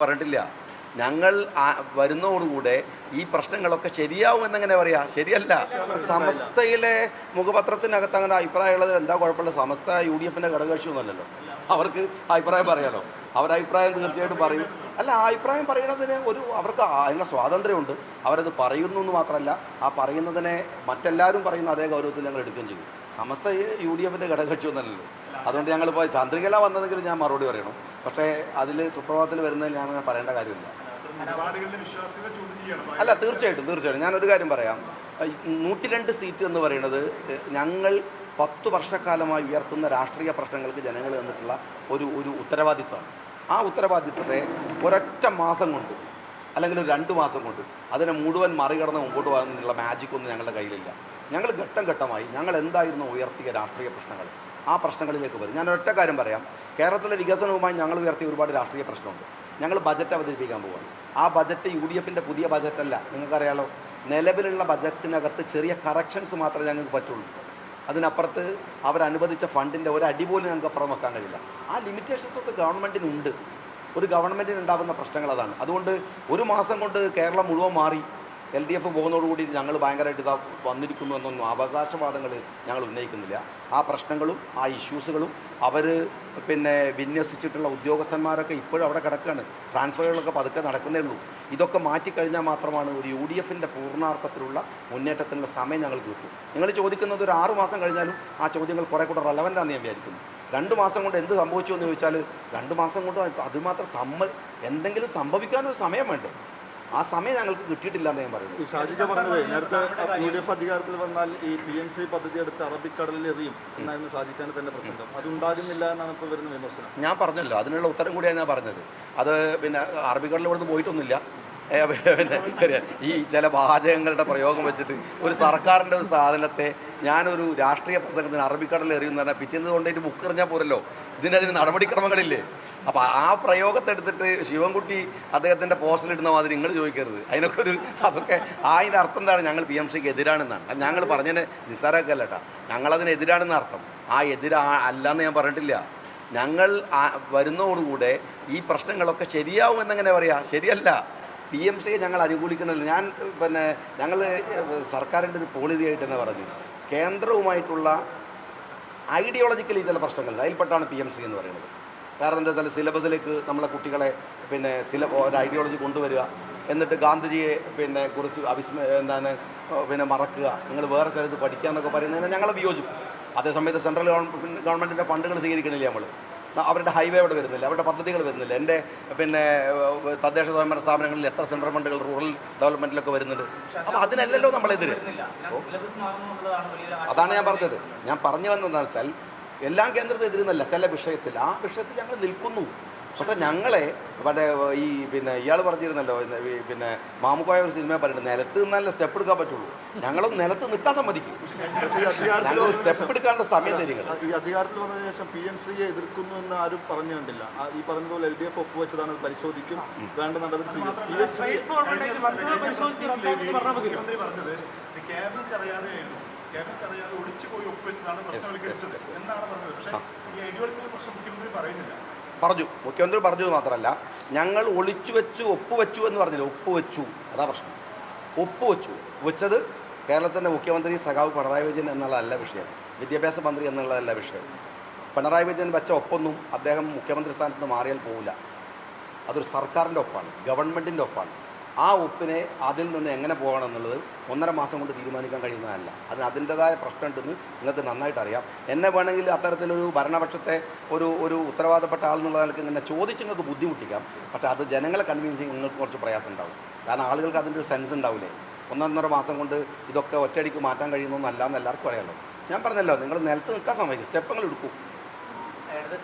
പറഞ്ഞിട്ടില്ല. ഞങ്ങൾ വരുന്നതോടുകൂടെ ഈ പ്രശ്നങ്ങളൊക്കെ ശരിയാവുമെന്നെങ്ങനെ പറയാ? ശരിയല്ല. സമസ്തയിലെ മുഖപത്രത്തിനകത്ത് അങ്ങനെ അഭിപ്രായമുള്ളത് എന്താ കുഴപ്പമില്ല? സമസ്ത UDFൻ്റെ ഘടകകക്ഷിയൊന്നുമല്ലല്ലോ. അവർക്ക് അഭിപ്രായം പറയാലോ. അവരഭിപ്രായം തീർച്ചയായിട്ടും പറയും. അല്ല, ആ അഭിപ്രായം പറയുന്നതിന് അവർക്ക് അതിനുള്ള സ്വാതന്ത്ര്യമുണ്ട്. അവരത് പറയുന്നു എന്ന് മാത്രമല്ല, ആ പറയുന്നതിനെ മറ്റെല്ലാവരും പറയുന്ന അതേ ഗൗരവത്തിൽ ഞങ്ങൾ എടുക്കുകയും ചെയ്യും. സമസ്ത UDFൻ്റെ ഘടകകക്ഷിയൊന്നുമല്ലല്ലോ. അതുകൊണ്ട് ഞങ്ങളിപ്പോൾ ചന്ദ്രികല വന്നതെങ്കിൽ ഞാൻ മറുപടി പറയണം. പക്ഷേ അതിൽ സുപ്രഭാതത്തിൽ വരുന്നതിൽ ഞാൻ അങ്ങനെ പറയേണ്ട കാര്യമില്ല. അല്ല, തീർച്ചയായിട്ടും ഞാനൊരു കാര്യം പറയാം. 102 സീറ്റ് എന്ന് പറയുന്നത് ഞങ്ങൾ 10 വർഷക്കാലമായി ഉയർത്തുന്ന രാഷ്ട്രീയ പ്രശ്നങ്ങൾക്ക് ജനങ്ങൾ തന്നിട്ടുള്ള ഒരു ഉത്തരവാദിത്വമാണ്. ആ ഉത്തരവാദിത്വത്തെ ഒരൊറ്റ മാസം കൊണ്ട് അല്ലെങ്കിൽ ഒരു 2 മാസം കൊണ്ട് അതിനെ മുഴുവൻ മറികടന്ന് മുമ്പോട്ട് പോകാനുള്ള മാജിക്കൊന്നും ഞങ്ങളുടെ കയ്യിലില്ല. ഞങ്ങൾ ഘട്ടം ഘട്ടമായി ഞങ്ങൾ എന്തായിരുന്നു ഉയർത്തിയ രാഷ്ട്രീയ പ്രശ്നങ്ങൾ, ആ പ്രശ്നങ്ങളിലേക്ക് വരും. ഞാൻ ഒറ്റ കാര്യം പറയാം. കേരളത്തിലെ വികസനവുമായി ഞങ്ങൾ ഉയർത്തിയ ഒരുപാട് രാഷ്ട്രീയ പ്രശ്നമുണ്ട്. ഞങ്ങൾ ബജറ്റ് അവതരിപ്പിക്കാൻ പോവുകയാണ്. ആ ബജറ്റ് UDFൻ്റെ പുതിയ ബജറ്റല്ല. നിങ്ങൾക്കറിയാലോ, നിലവിലുള്ള ബജറ്റിനകത്ത് ചെറിയ കറക്ഷൻസ് മാത്രമേ ഞങ്ങൾക്ക് പറ്റുള്ളൂ. അതിനപ്പുറത്ത് അവരനുവദിച്ച ഫണ്ടിൻ്റെ ഒരടി പോലും ഞങ്ങൾക്ക് അപ്പുറം വെക്കാൻ കഴിയില്ല. ആ ലിമിറ്റേഷൻസൊക്കെ ഗവൺമെൻറ്റിനുണ്ട്. ഒരു ഗവൺമെൻറ്റിന് ഉണ്ടാകുന്ന പ്രശ്നങ്ങൾ അതാണ്. അതുകൊണ്ട് ഒരു മാസം കൊണ്ട് കേരളം മുഴുവൻ മാറി LDF പോകുന്നതോടുകൂടി ഞങ്ങൾ ഭയങ്കരമായിട്ട് ഇതാ വന്നിരിക്കുന്നു എന്നൊന്നും അവകാശവാദങ്ങൾ ഞങ്ങൾ ഉന്നയിക്കുന്നില്ല. ആ പ്രശ്നങ്ങളും ആ ഇഷ്യൂസുകളും അവർ വിന്യസിച്ചിട്ടുള്ള ഉദ്യോഗസ്ഥന്മാരൊക്കെ ഇപ്പോഴും അവിടെ കിടക്കുകയാണ്. ട്രാൻസ്ഫറുകളൊക്കെ പതുക്കെ നടക്കുന്നേ ഉള്ളൂ. ഇതൊക്കെ മാറ്റിക്കഴിഞ്ഞാൽ മാത്രമാണ് ഒരു UDFൻ്റെ പൂർണ്ണാർത്ഥത്തിലുള്ള മുന്നേറ്റത്തിനുള്ള സമയം ഞങ്ങൾക്ക് കിട്ടും. നിങ്ങൾ ചോദിക്കുന്നത് ഒരു 6 മാസം കഴിഞ്ഞാലും ആ ചോദ്യങ്ങൾ കുറേ കൂടെ റെലവൻ്റാണെന്ന് ഞാൻ വിചാരിക്കുന്നു. 2 മാസം കൊണ്ട് എന്ത് സംഭവിച്ചു എന്ന് ചോദിച്ചാൽ 2 മാസം കൊണ്ട് അതുമാത്രം എന്തെങ്കിലും സംഭവിക്കാനൊരു സമയം വേണ്ടേ? ആ സമയം ഞങ്ങൾക്ക് കിട്ടിയിട്ടില്ല എന്ന് ഞാൻ പറയുന്നത്. ഈ ഷാജിക പറഞ്ഞത് നേരത്തെ UDF അധികാരത്തിൽ വന്നാൽ ഈ PMC പദ്ധതി എടുത്ത് അറബിക്കടലിൽ എറിയും എന്നായിരുന്നു ഷാജിഖാന്റെ തന്നെ പ്രസംഗം. അതുണ്ടാകുന്നില്ല എന്നാണ് ഇപ്പോൾ വരുന്ന വിമർശനം. ഞാൻ പറഞ്ഞല്ലോ, അതിനുള്ള ഉത്തരം കൂടിയാണ് ഞാൻ പറഞ്ഞത്. അത് അറബിക്കടലിൽ ഇവിടുന്ന് പോയിട്ടൊന്നുമില്ല. ഈ ചില വാചകങ്ങളുടെ പ്രയോഗം വെച്ചിട്ട് ഒരു സർക്കാരിൻ്റെ ഒരു സാധനത്തെ ഞാനൊരു രാഷ്ട്രീയ പ്രസംഗത്തിന് അറബിക്കടലിൽ എറിയുന്ന പറഞ്ഞാൽ പിറ്റേന്ന് കൊണ്ടേറ്റ് ബുക്കെറിഞ്ഞാൽ പോരല്ലോ. ഇതിന് നടപടിക്രമങ്ങളില്ലേ? അപ്പോൾ ആ പ്രയോഗത്തെ എടുത്തിട്ട് ശിവൻകുട്ടി അദ്ദേഹത്തിൻ്റെ പോസ്റ്റിലിടുന്ന മാതിരി നിങ്ങൾ ചോദിക്കരുത്. അതൊക്കെ അതിൻ്റെ അർത്ഥം എന്താണ്? ഞങ്ങൾ PMCക്ക് എതിരാണെന്നാണ്. ഞങ്ങൾ പറഞ്ഞതിന് നിസ്സാരമൊക്കെയല്ല കേട്ടോ, ഞങ്ങളതിനെതിരാണെന്ന് അർത്ഥം. ആ അല്ലാന്ന് ഞാൻ പറഞ്ഞിട്ടില്ല. ഞങ്ങൾ വരുന്നതോടുകൂടെ ഈ പ്രശ്നങ്ങളൊക്കെ ശരിയാവുമെന്നെങ്ങനെ പറയാ? ശരിയല്ല. PMCയെ ഞങ്ങൾ അനുകൂലിക്കണമല്ലോ. ഞങ്ങൾ സർക്കാരിൻ്റെ ഒരു പോളിസി ആയിട്ട് തന്നെ പറഞ്ഞു, കേന്ദ്രവുമായിട്ടുള്ള ഐഡിയോളജിക്കലി ചില പ്രശ്നങ്ങളുണ്ട്. അതിൽപ്പെട്ടാണ് PMC എന്ന് പറയുന്നത്. കാരണം എന്താ വെച്ചാൽ സിലബസിലേക്ക് നമ്മളെ കുട്ടികളെ ഒരു ഐഡിയോളജി കൊണ്ടുവരിക, എന്നിട്ട് ഗാന്ധിജിയെ കുറിച്ച് മറക്കുക, നിങ്ങൾ വേറെ സ്ഥലത്ത് പഠിക്കുക എന്നൊക്കെ പറയുന്നതിന് ഞങ്ങൾ വിയോജിക്കും. അതേസമയത്ത് സെൻട്രൽ ഗവൺമെൻറ്റിൻ്റെ ഫണ്ടുകൾ സ്വീകരിക്കണില്ല. അവരുടെ ഹൈവേ അവിടെ വരുന്നില്ല, അവരുടെ പദ്ധതികൾ വരുന്നില്ല. എൻ്റെ തദ്ദേശ സ്വയംഭരണ സ്ഥാപനങ്ങളിൽ എത്ര സെൻട്രൽ ഫണ്ടുകൾ റൂറൽ ഡെവലപ്മെൻറ്റിലൊക്കെ വരുന്നുണ്ട്. അപ്പോൾ അതിനല്ലല്ലോ നമ്മളെതിര്. അതാണ് ഞാൻ പറഞ്ഞത്. ഞാൻ പറഞ്ഞു വന്നതെന്ന് വെച്ചാൽ എല്ലാം കേന്ദ്രത്തിന് എതിരെന്നല്ല, ചില വിഷയത്തിൽ ആ വിഷയത്തിൽ ഞങ്ങൾ നിൽക്കുന്നു. പക്ഷെ ഞങ്ങളെ ഇയാൾ പറഞ്ഞിരുന്നല്ലോ, മാമുക്കോയ ഒരു സിനിമ പറയുന്നത് നിലത്ത് നിന്നാലേ സ്റ്റെപ്പ് എടുക്കാൻ പറ്റുള്ളൂ. ഞങ്ങളും നിലത്ത് നിൽക്കാൻ സമ്മതിക്കും. ഞങ്ങൾ സ്റ്റെപ്പ് എടുക്കാനുള്ള സമയം തരിക. ഈ അധികാരത്തിൽ വന്നതിന് ശേഷം PMCയെ എതിർക്കുന്നു എന്ന് ആരും പറഞ്ഞു കണ്ടില്ല. ഈ പറഞ്ഞതുപോലെ LDF ഒപ്പുവെച്ചതാണ്, പരിശോധിക്കും, വേണ്ട നടപടി സ്വീകരിക്കും. മുഖ്യമന്ത്രി പറഞ്ഞു മാത്രമല്ല, ഞങ്ങൾ ഒളിച്ചു വെച്ചു ഒപ്പുവെച്ചു എന്ന് പറഞ്ഞില്ല, ഒപ്പുവെച്ചു. അതാ പ്രശ്നം. വെച്ചത് കേരളത്തിൻ്റെ മുഖ്യമന്ത്രി സഖാവ് പിണറായി വിജയൻ എന്നുള്ളതല്ല വിഷയം, വിദ്യാഭ്യാസ മന്ത്രി എന്നുള്ളതല്ല വിഷയം. പിണറായി വിജയൻ വെച്ച ഒപ്പൊന്നും അദ്ദേഹം മുഖ്യമന്ത്രി സ്ഥാനത്ത് നിന്ന് മാറിയാൽ പോവില്ല. അതൊരു സർക്കാരിൻ്റെ ഒപ്പാണ്, ഗവൺമെൻറ്റിൻ്റെ ഒപ്പാണ്. ആ ഒപ്പിനെ അതിൽ നിന്ന് എങ്ങനെ പോകണം എന്നുള്ളത് 1.5 മാസം കൊണ്ട് തീരുമാനിക്കാൻ കഴിയുന്നതല്ല. അതിൻ്റെതായ പ്രശ്നമുണ്ടെന്ന് നിങ്ങൾക്ക് നന്നായിട്ട് അറിയാം. എന്നെ വേണമെങ്കിൽ അത്തരത്തിലൊരു ഭരണപക്ഷത്തെ ഒരു ഉത്തരവാദപ്പെട്ട ആളെന്നുള്ള നിലയ്ക്ക് ഇങ്ങനെ ചോദിച്ച് നിങ്ങൾക്ക് ബുദ്ധിമുട്ടിക്കാം. പക്ഷേ അത് ജനങ്ങളെ കൺവിൻസ് ചെയ്യാൻ നിങ്ങൾക്ക് കുറച്ച് പ്രയാസം ഉണ്ടാവും. കാരണം ആളുകൾക്ക് അതിൻ്റെ ഒരു സെൻസ് ഉണ്ടാവില്ലേ. 1.5 മാസം കൊണ്ട് ഇതൊക്കെ ഒറ്റയടിക്ക് മാറ്റാൻ കഴിയുന്നൊന്നല്ല എന്ന് എല്ലാവർക്കും അറിയാമല്ലോ. ഞാൻ പറഞ്ഞല്ലോ, നിങ്ങൾ നിലത്ത് നിൽക്കാൻ സമയത്ത് സ്റ്റെപ്പുകൾ എടുക്കും.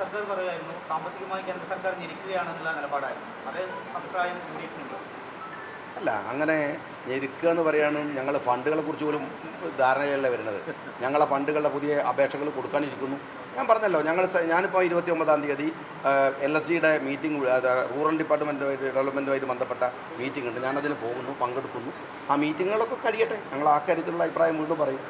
സർക്കാർ പറയുമായിരുന്നു സാമ്പത്തികമായി കേന്ദ്ര സർക്കാർ ഞെരുക്കുകയാണെന്നുള്ള നിലപാടായിരുന്നു. അതേ അഭിപ്രായം UDF-നുണ്ടോ? അല്ല, അങ്ങനെ ഞെരുക്കുക എന്ന് പറയാനും ഞങ്ങൾ ഫണ്ടുകളെ കുറിച്ച് പോലും ധാരണയല്ല വരുന്നത്. ഞങ്ങളെ ഫണ്ടുകളുടെ പുതിയ അപേക്ഷകൾ കൊടുക്കാനിരിക്കുന്നു. ഞാൻ പറഞ്ഞല്ലോ, ഞാനിപ്പോൾ 29-ാം തീയതി LSGയുടെ മീറ്റിംഗ്, റൂറൽ ഡെവലപ്മെൻറ്റുമായിട്ട് ബന്ധപ്പെട്ട മീറ്റിംഗ് ഉണ്ട്. ഞാനതിന് പോകുന്നു, പങ്കെടുക്കുന്നു. ആ മീറ്റിങ്ങുകളൊക്കെ കഴിയട്ടെ, ഞങ്ങൾ ആ കാര്യത്തിലുള്ള അഭിപ്രായം വീണ്ടും പറയും.